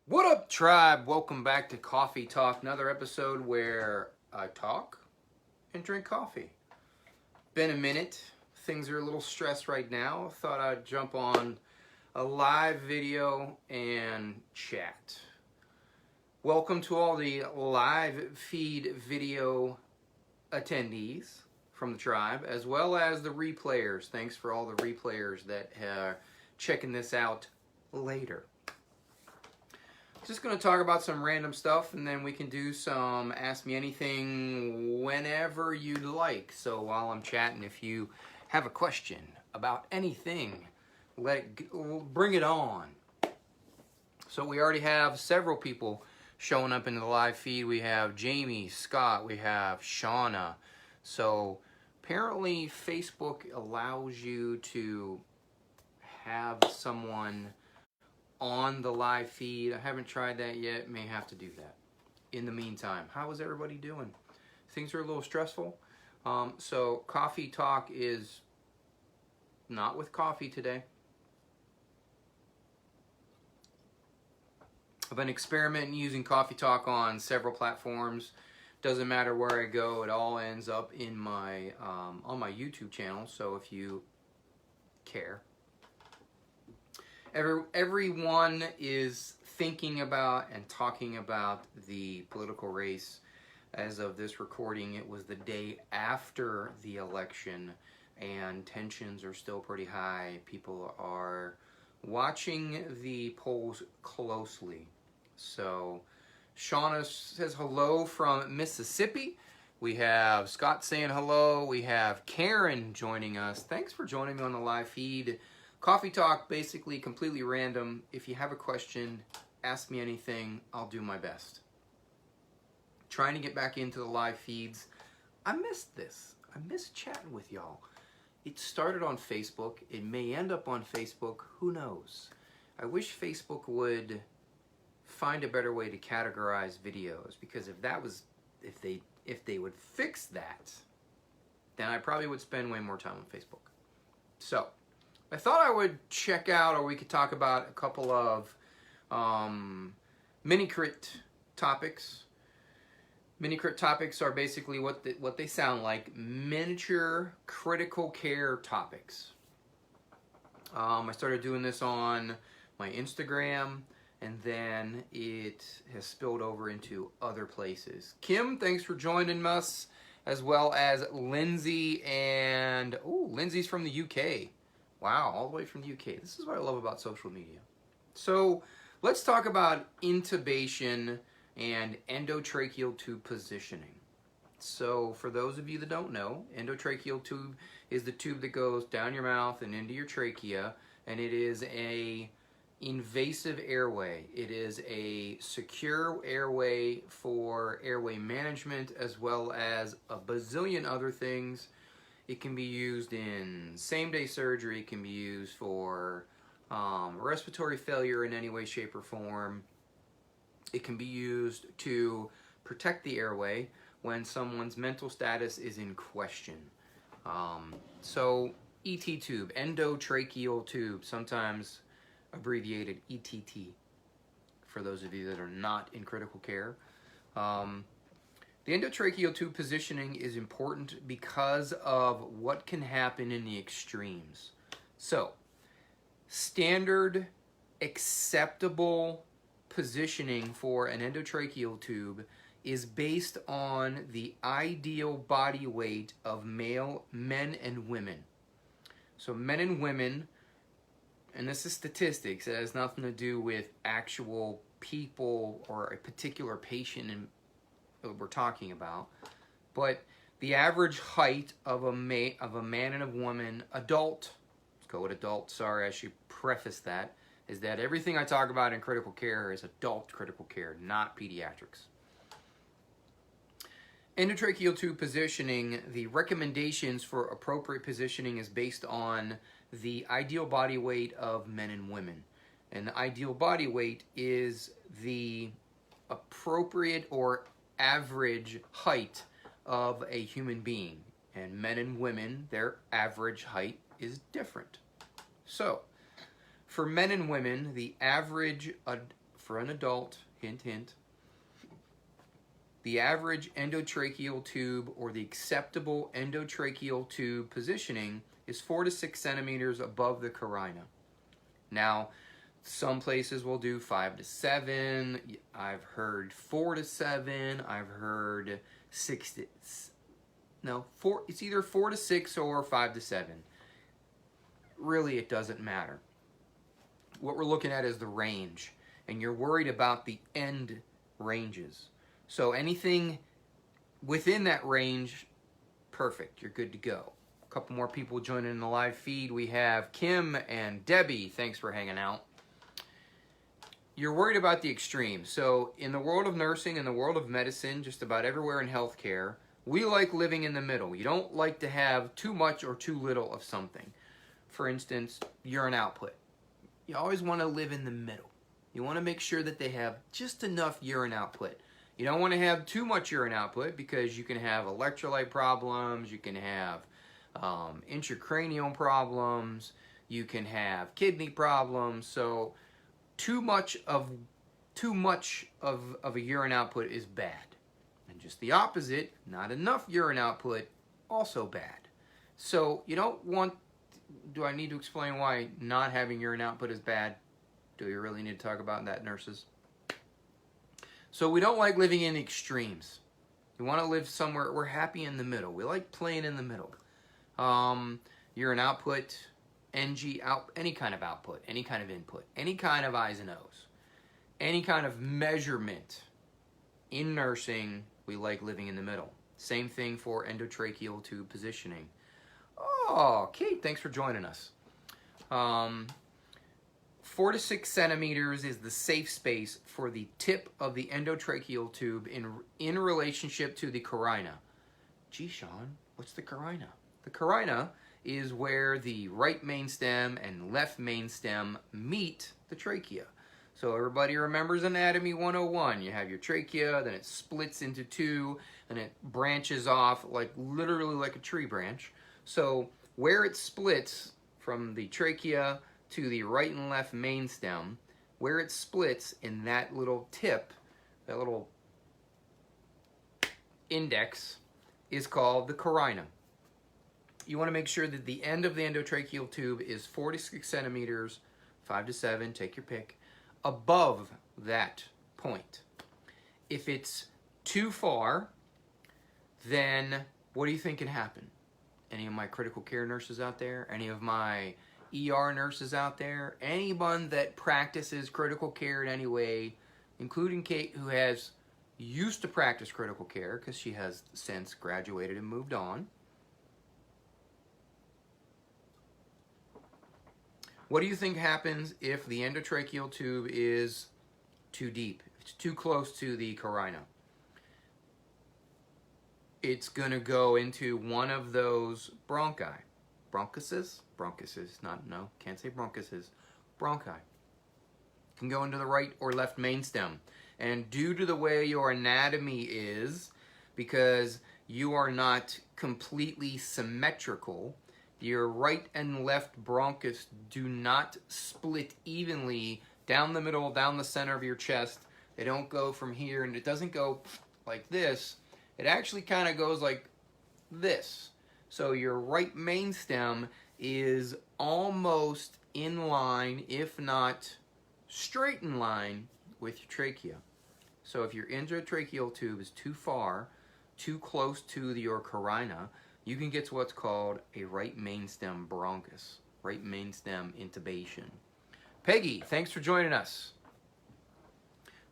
What up, tribe? Welcome back to Coffee Talk, another episode where I talk and drink coffee. Been a minute. Things are a little stressed right now. Thought I'd jump on a live video and chat. Welcome to all the live feed video attendees from the tribe, as well as the replayers. Thanks for all the replayers that are checking this out later. Just going to talk about some random stuff, and then we can do some Ask Me Anything whenever you'd like. So while I'm chatting, if you have a question about anything, bring it on. So we already have several people showing up into the live feed. We have Jamie, Scott, we have Shauna. So apparently Facebook allows you to have someone on the live feed. I haven't tried that yet. May have to do that. In the meantime, how is everybody doing? Things are a little stressful. So Coffee Talk is not with coffee today. I've been experimenting using Coffee Talk on several platforms. Doesn't matter where I go, it all ends up in my on my YouTube channel. So if you care. Everyone is thinking about and talking about the political race. As of this recording, it was the day after the election, and tensions are still pretty high. People are watching the polls closely. So Shauna says hello from Mississippi. We have Scott saying hello. We have Karen joining us. Thanks for joining me on the live feed. Coffee Talk, basically completely random. If you have a question, ask me anything. I'll do my best. Trying to get back into the live feeds. I missed this. I miss chatting with y'all. It started on Facebook. It may end up on Facebook. Who knows? I wish Facebook would find a better way to categorize videos, because if they would fix that, then I probably would spend way more time on Facebook. So I thought I would check out, or we could talk about a couple of mini-crit topics. Mini-crit topics are basically what they sound like, miniature critical care topics. I started doing this on my Instagram, and then it has spilled over into other places. Kim, thanks for joining us, as well as Lindsay, and Lindsay's from the UK. Wow, all the way from the UK. This is what I love about social media. So let's talk about intubation and endotracheal tube positioning. So for those of you that don't know, endotracheal tube is the tube that goes down your mouth and into your trachea, and it is a invasive airway. It is a secure airway for airway management, as well as a bazillion other things. It can be used in same-day surgery. It can be used for respiratory failure in any way, shape, or form. It can be used to protect the airway when someone's mental status is in question. So ET tube, endotracheal tube, sometimes abbreviated ETT, for those of you that are not in critical care. The endotracheal tube positioning is important because of what can happen in the extremes. So, standard acceptable positioning for an endotracheal tube is based on the ideal body weight of men and women. So men and women, and this is statistics, it has nothing to do with actual people or a particular patient we're talking about, but the average height of a man and a woman, adult, let's go with adult, sorry I should preface that, is that everything I talk about in critical care is adult critical care, not pediatrics. Endotracheal tube positioning, the recommendations for appropriate positioning is based on the ideal body weight of men and women. And the ideal body weight is the appropriate or average height of a human being, and men and women, their average height is different. So for men and women, the average for an adult, hint, hint, the average endotracheal tube or the acceptable endotracheal tube positioning is 4 to 6 centimeters above the carina. Now, some places will do 5 to 7. I've heard 4 to 7. I've heard 6 to... No, 4. It's either 4 to 6 or 5 to 7. Really, it doesn't matter. What we're looking at is the range, and you're worried about the end ranges. So anything within that range, perfect. You're good to go. A couple more people joining in the live feed. We have Kim and Debbie. Thanks for hanging out. You're worried about the extremes. So in the world of nursing, in the world of medicine, just about everywhere in healthcare, we like living in the middle. You don't like to have too much or too little of something. For instance, urine output. You always want to live in the middle. You want to make sure that they have just enough urine output. You don't want to have too much urine output because you can have electrolyte problems, you can have intracranial problems, you can have kidney problems. So too much of a urine output is bad. And just the opposite, not enough urine output, also bad. So you don't want, do I need to explain why not having urine output is bad? Do you really need to talk about that, nurses? So we don't like living in extremes. We want to live somewhere, we're happy in the middle. We like playing in the middle. Urine output, NG out, any kind of output, any kind of input, any kind of I's and O's, any kind of measurement in nursing, we like living in the middle. Same thing for endotracheal tube positioning. Oh, Kate, thanks for joining us. 4 to 6 centimeters is the safe space for the tip of the endotracheal tube in relationship to the carina. Gee, Sean, what's the carina? The carina is where the right main stem and left main stem meet the trachea. So everybody remembers Anatomy 101. You have your trachea, then it splits into two, and it branches off like literally like a tree branch. So where it splits from the trachea to the right and left main stem, where it splits in that little tip, that little index, is called the carina. You want to make sure that the end of the endotracheal tube is 4 to 6 centimeters, 5 to 7, take your pick, above that point. If it's too far, then what do you think can happen? Any of my critical care nurses out there? Any of my ER nurses out there? Anyone that practices critical care in any way, including Kate, who has used to practice critical care because she has since graduated and moved on. What do you think happens if the endotracheal tube is too deep? If it's too close to the carina? It's going to go into one of those bronchi. Bronchuses? Bronchuses, not, no, can't say bronchuses. Bronchi. Can go into the right or left main stem. And due to the way your anatomy is, because you are not completely symmetrical, your right and left bronchus do not split evenly down the middle, down the center of your chest. They don't go from here, and it doesn't go like this. It actually kind of goes like this. So your right main stem is almost in line, if not straight in line, with your trachea. So if your endotracheal tube is too far, too close to your carina, you can get to what's called a right main stem bronchus, right main stem intubation. Peggy, thanks for joining us.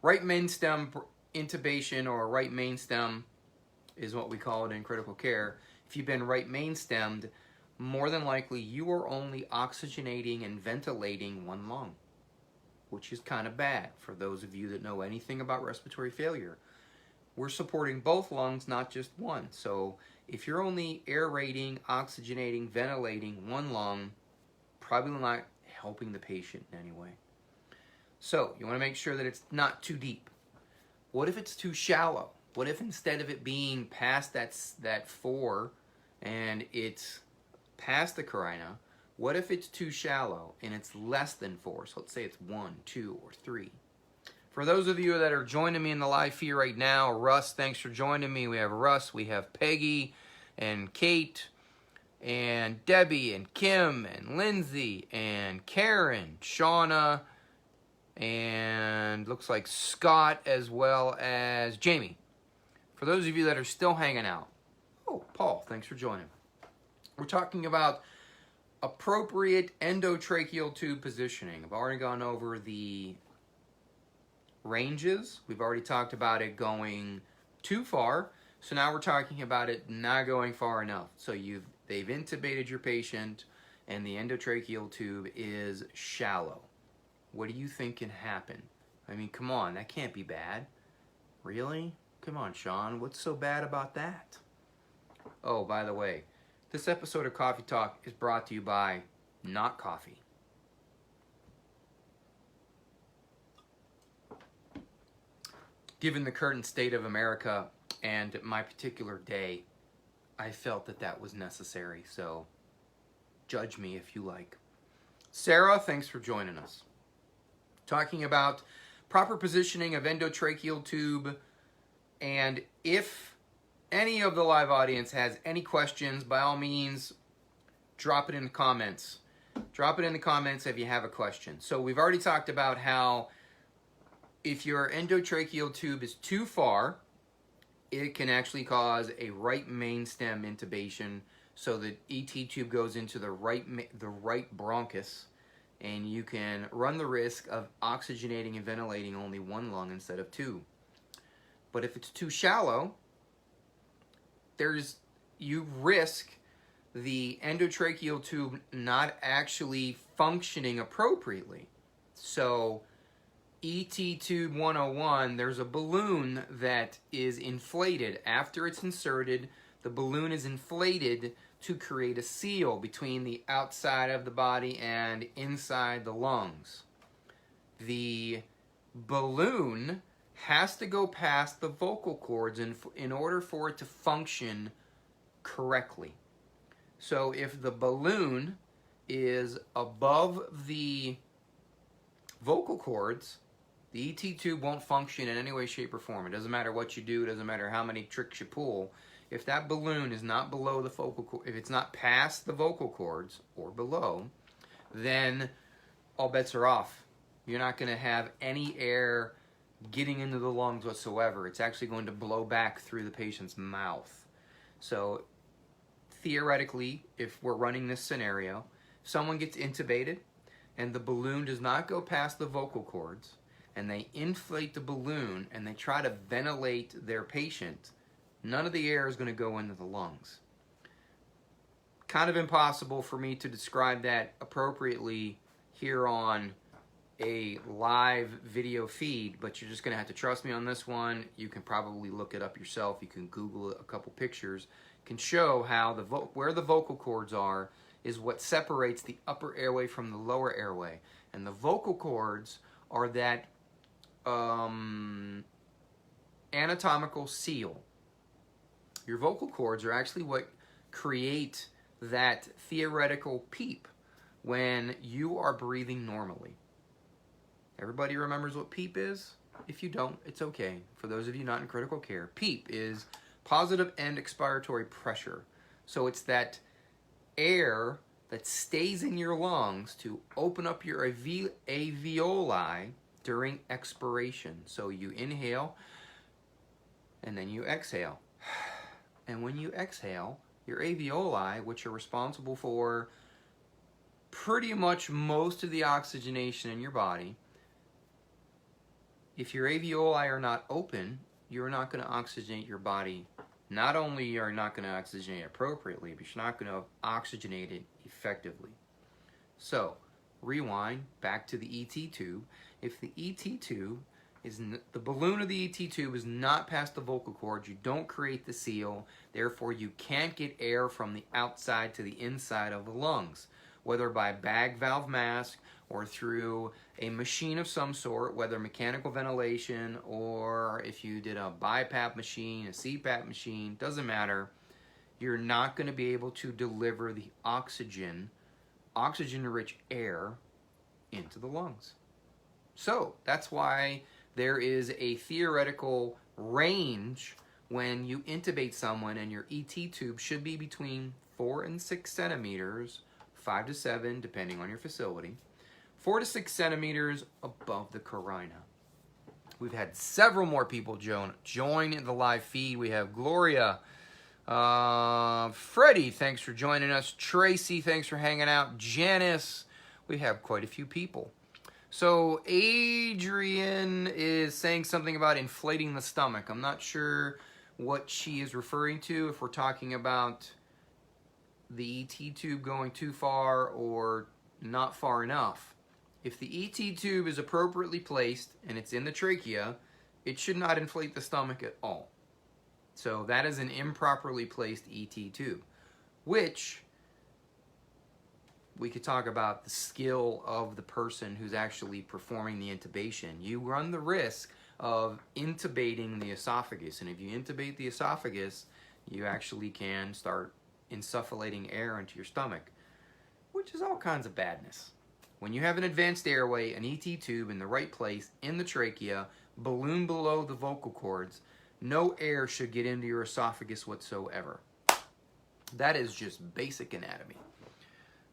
Right main stem intubation, or right main stem, is what we call it in critical care. If you've been right main stemmed, more than likely you are only oxygenating and ventilating one lung, which is kind of bad for those of you that know anything about respiratory failure. We're supporting both lungs, not just one. So if you're only aerating, oxygenating, ventilating one lung, probably not helping the patient in any way. So you want to make sure that it's not too deep. What if it's too shallow? What if instead of it being past that 4 and it's past the carina, what if it's too shallow and it's less than 4? So let's say it's 1, 2, or 3. For those of you that are joining me in the live feed right now, Russ, thanks for joining me. We have Russ, we have Peggy and Kate and Debbie and Kim and Lindsay and Karen, Shauna, and looks like Scott, as well as Jamie. For those of you that are still hanging out, oh, Paul, thanks for joining. We're talking about appropriate endotracheal tube positioning. I've already gone over the ranges. We've already talked about it going too far. So now we're talking about it not going far enough. So they've intubated your patient and the endotracheal tube is shallow. What do you think can happen? I mean, come on, that can't be bad. Really? Come on, Sean, what's so bad about that? Oh, by the way, this episode of Coffee Talk is brought to you by Not Coffee. Given the current state of America and my particular day, I felt that that was necessary, so judge me if you like. Sarah, thanks for joining us. Talking about proper positioning of endotracheal tube, and if any of the live audience has any questions, by all means, drop it in the comments. Drop it in the comments if you have a question. So we've already talked about how if your endotracheal tube is too far, it can actually cause a right main stem intubation. So the ET tube goes into the right bronchus, and you can run the risk of oxygenating and ventilating only one lung instead of two. But if it's too shallow, you risk the endotracheal tube not actually functioning appropriately. So ET tube 101, there's a balloon that is inflated. After it's inserted, the balloon is inflated to create a seal between the outside of the body and inside the lungs. The balloon has to go past the vocal cords in order for it to function correctly. So if the balloon is above the vocal cords, the ET tube won't function in any way, shape, or form. It doesn't matter what you do. It doesn't matter how many tricks you pull. If that balloon is not below the vocal cord, if it's not past the vocal cords or below, then all bets are off. You're not going to have any air getting into the lungs whatsoever. It's actually going to blow back through the patient's mouth. So theoretically, if we're running this scenario, someone gets intubated and the balloon does not go past the vocal cords, and they inflate the balloon and they try to ventilate their patient, none of the air is going to go into the lungs. Kind of impossible for me to describe that appropriately here on a live video feed, but you're just going to have to trust me on this one. You can probably look it up yourself. You can Google a couple pictures. It can show how where the vocal cords are is what separates the upper airway from the lower airway. And the vocal cords are that anatomical seal. Your vocal cords are actually what create that theoretical peep when you are breathing normally. Everybody remembers what PEEP is? If you don't, it's okay. For those of you not in critical care, PEEP is positive end expiratory pressure. So it's that air that stays in your lungs to open up your alveoli during expiration. So you inhale and then you exhale. And when you exhale, your alveoli, which are responsible for pretty much most of the oxygenation in your body, if your alveoli are not open, you're not going to oxygenate your body. Not only are you not going to oxygenate appropriately, but you're not going to oxygenate it effectively. So, rewind back to the ET tube. If the ET tube the balloon of the ET tube is not past the vocal cords, you don't create the seal, therefore you can't get air from the outside to the inside of the lungs, whether by bag valve mask or through a machine of some sort, whether mechanical ventilation or if you did a BiPAP machine, a CPAP machine, doesn't matter. You're not going to be able to deliver the oxygen-rich air into the lungs. So that's why there is a theoretical range when you intubate someone, and your ET tube should be between 4 and 6 centimeters, 5 to 7 depending on your facility, 4 to 6 centimeters above the carina. We've had several more people join the live feed. We have Gloria, Freddie, thanks for joining us. Tracy, thanks for hanging out. Janice, we have quite a few people. So Adrian is saying something about inflating the stomach. I'm not sure what she is referring to, if we're talking about the ET tube going too far or not far enough. If the ET tube is appropriately placed and it's in the trachea, it should not inflate the stomach at all. So that is an improperly placed ET tube, which we could talk about the skill of the person who's actually performing the intubation. You run the risk of intubating the esophagus, and if you intubate the esophagus, you actually can start insufflating air into your stomach, which is all kinds of badness. When you have an advanced airway, an ET tube in the right place, in the trachea, balloon below the vocal cords, no air should get into your esophagus whatsoever. That is just basic anatomy.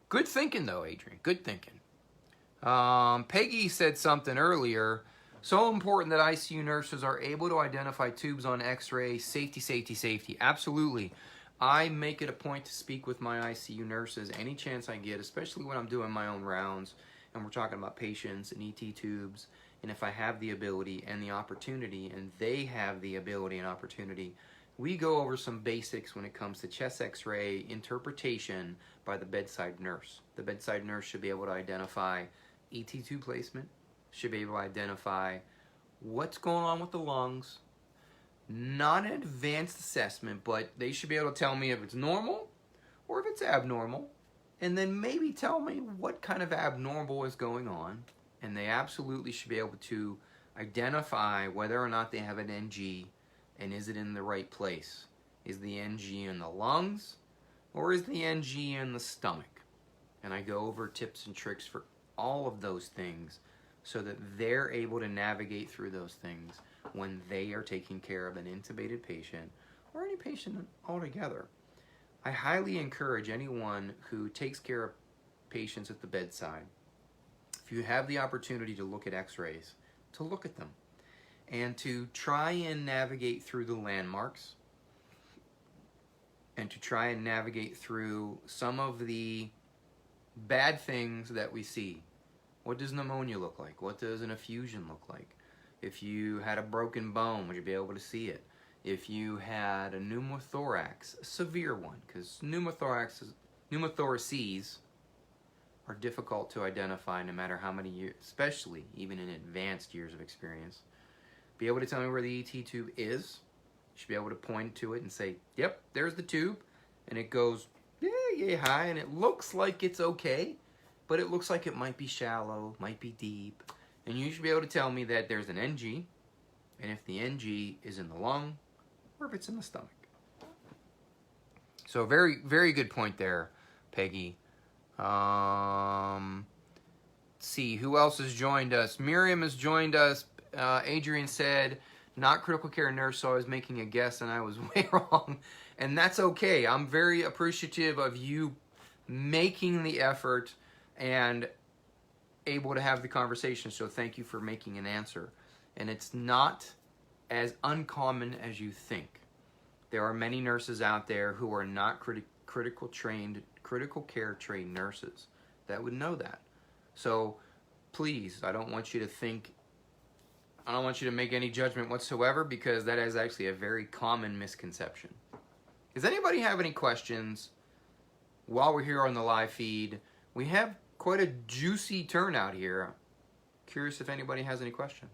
Good thinking though, Adrian, good thinking. Peggy said something earlier, so important that ICU nurses are able to identify tubes on x-ray, safety, safety, safety. Absolutely. I make it a point to speak with my ICU nurses any chance I get, especially when I'm doing my own rounds and we're talking about patients and ET tubes. And if I have the ability and the opportunity, and they have the ability and opportunity, we go over some basics when it comes to chest x-ray interpretation by the bedside nurse. The bedside nurse should be able to identify ET tube placement, should be able to identify what's going on with the lungs. Not an advanced assessment, but they should be able to tell me if it's normal or if it's abnormal, and then maybe tell me what kind of abnormal is going on. And they absolutely should be able to identify whether or not they have an NG, and is it in the right place. Is the NG in the lungs or is the NG in the stomach? And I go over tips and tricks for all of those things so that they're able to navigate through those things when they are taking care of an intubated patient or any patient altogether. I highly encourage anyone who takes care of patients at the bedside, if you have the opportunity to look at x-rays, to look at them and to try and navigate through the landmarks and to try and navigate through some of the bad things that we see. What does pneumonia look like? What does an effusion look like? If you had a broken bone, would you be able to see it? If you had a pneumothorax, a severe one, because pneumothoraces are difficult to identify no matter how many years, especially even in advanced years of experience. Be able to tell me where the ET tube is. You should be able to point to it and say, yep, there's the tube. And it goes yay high, and it looks like it's okay, but it looks like it might be shallow, might be deep. And you should be able to tell me that there's an NG, and if the NG is in the lung, or if it's in the stomach. So very, very good point there, Peggy. Let's see, who else has joined us? Miriam has joined us. Adrian said, not critical care nurse, so I was making a guess and I was way wrong. And that's okay. I'm very appreciative of you making the effort and able to have the conversation, so thank you for making an answer. And it's not as uncommon as you think. There are many nurses out there who are not critical care trained nurses that would know that. So please, I don't want you to make any judgment whatsoever, because that is actually a very common misconception. Does anybody have any questions while we're here on the live feed? We have quite a juicy turnout here. Curious if anybody has any questions.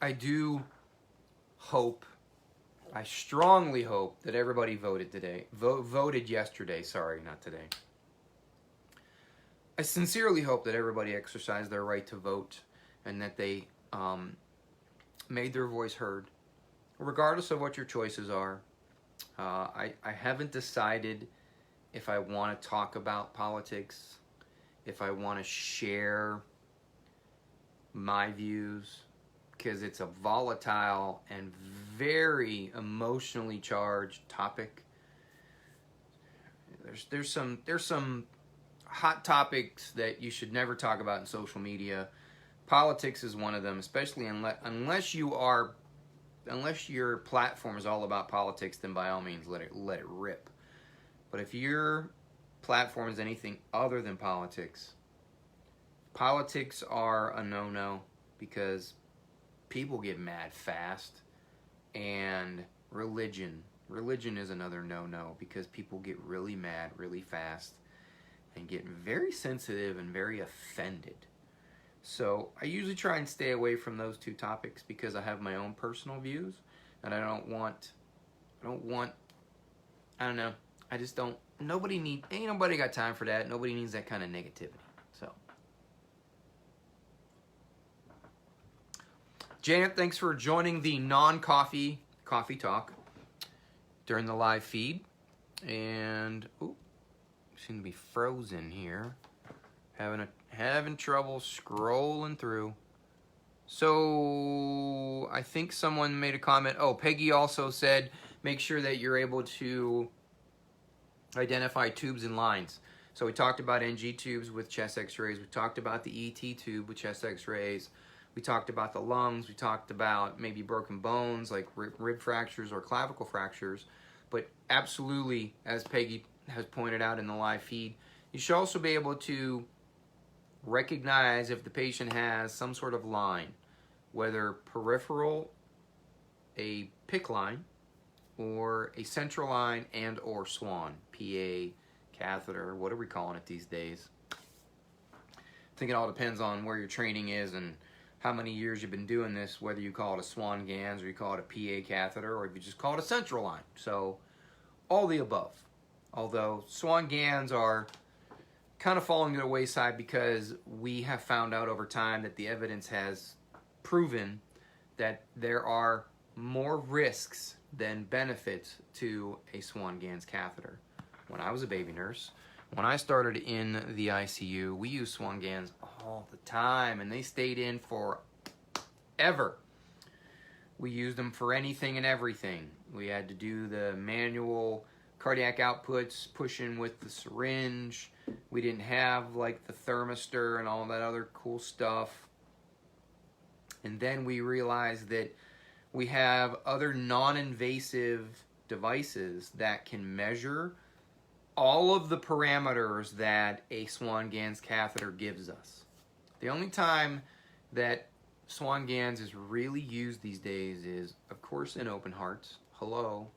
I do hope, I strongly hope that everybody voted today. Voted yesterday, sorry, not today. I sincerely hope that everybody exercised their right to vote and that they made their voice heard, regardless of what your choices are. I haven't decided if I want to talk about politics. if I want to share my views, because it's a volatile and very emotionally charged topic. There's some hot topics that you should never talk about in social media. Politics is one of them, especially unless your platform is all about politics, then by all means let it rip. But if your platform is anything other than politics, politics are a no-no, because people get mad fast, and religion is another no-no, because people get really mad really fast and get very sensitive and very offended. So I usually try and stay away from those two topics, because I have my own personal views, and I don't want, I just don't, ain't nobody got time for that. Nobody needs that kind of negativity. So, Janet, thanks for joining the non-coffee coffee talk during the live feed. And, seem to be frozen here. Having trouble scrolling through. So I think someone made a comment. Oh, Peggy also said, make sure that you're able to identify tubes and lines. So we talked about NG tubes with chest x-rays. We talked about the ET tube with chest x-rays. We talked about the lungs. We talked about maybe broken bones like rib fractures or clavicle fractures. But absolutely, as Peggy has pointed out in the live feed, you should also be able to recognize if the patient has some sort of line, whether peripheral, a PICC line, or a central line and or SWAN, PA, catheter, what are we calling it these days? I think it all depends on where your training is and how many years you've been doing this, whether you call it a SWAN gans or you call it a PA catheter or if you just call it a central line. So all the above. Although SWAN gans are kind of falling to the wayside, because we have found out over time that the evidence has proven that there are more risks than benefits to a SWAN gans catheter. When I was a baby nurse, when I started in the ICU, we used SWAN gans all the time, and they stayed in forever. We used them for anything and everything. We had to do the manual cardiac outputs, pushing with the syringe. We didn't have like the thermistor and all that other cool stuff. And then we realized that we have other non-invasive devices that can measure all of the parameters that a SWAN gans catheter gives us. The only time that SWAN gans is really used these days is, of course, in open hearts. Hello,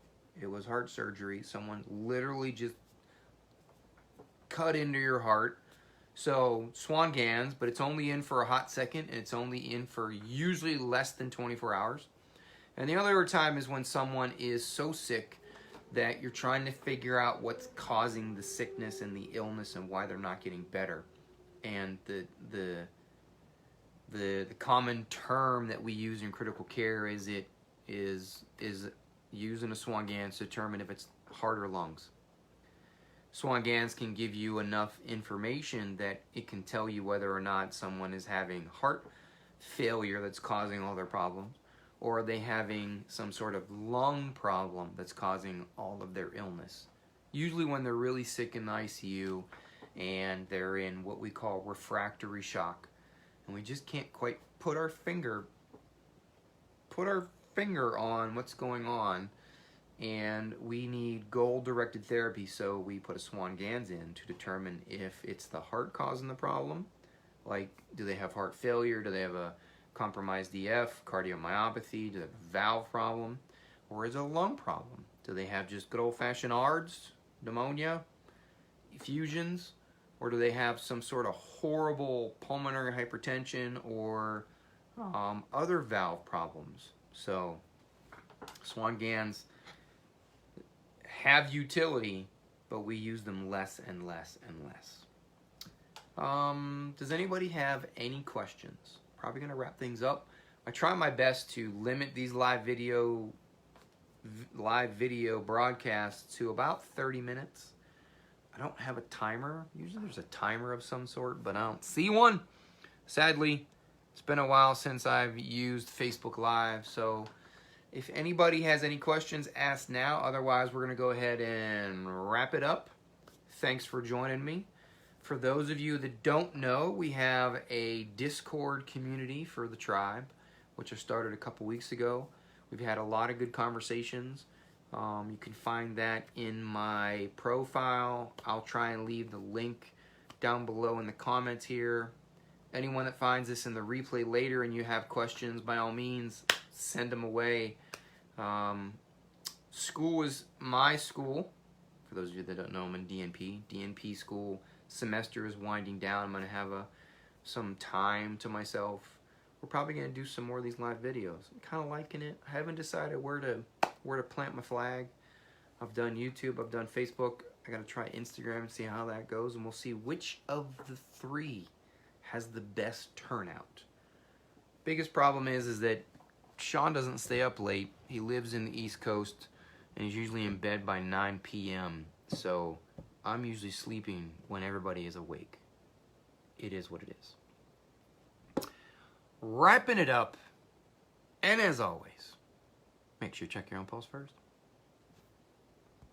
it was heart surgery. Someone literally just cut into your heart. So SWAN gans, but it's only in for a hot second, and it's only in for usually less than 24 hours. And the other time is when someone is so sick that you're trying to figure out what's causing the sickness and the illness and why they're not getting better. And the common term that we use in critical care is using a SWAN gans to determine if it's heart or lungs. SWAN gans can give you enough information that it can tell you whether or not someone is having heart failure that's causing all their problems, or are they having some sort of lung problem that's causing all of their illness. Usually when they're really sick in the ICU and they're in what we call refractory shock, and we just can't quite put our finger on what's going on, and we need goal-directed therapy, so we put a SWAN gans in to determine if it's the heart causing the problem, like do they have heart failure, do they have a compromised EF, cardiomyopathy, do they have a valve problem, or is it a lung problem? Do they have just good old-fashioned ARDS, pneumonia, effusions, or do they have some sort of horrible pulmonary hypertension or other valve problems? So SWAN gans have utility, but we use them less and less and less. Does anybody have any questions? Probably going to wrap things up. I try my best to limit these live video broadcasts to about 30 minutes. I don't have a timer. Usually there's a timer of some sort, but I don't see one. Sadly, it's been a while since I've used Facebook Live, so if anybody has any questions, ask now. Otherwise, we're going to go ahead and wrap it up. Thanks for joining me. For those of you that don't know, we have a Discord community for the tribe, which I started a couple weeks ago. We've had a lot of good conversations. You can find that in my profile. I'll try and leave the link down below in the comments here. Anyone that finds this in the replay later and you have questions, by all means, send them away. School is my school. For those of you that don't know, I'm in DNP. DNP school semester is winding down. I'm going to have some time to myself. We're probably going to do some more of these live videos. I'm kind of liking it. I haven't decided where to plant my flag. I've done YouTube. I've done Facebook. I got to try Instagram and see how that goes, and we'll see which of the three has the best turnout. Biggest problem is that Sean doesn't stay up late. He lives in the East Coast, and he's usually in bed by 9 p.m. So I'm usually sleeping when everybody is awake. It is what it is. Wrapping it up, and as always, make sure you check your own pulse first.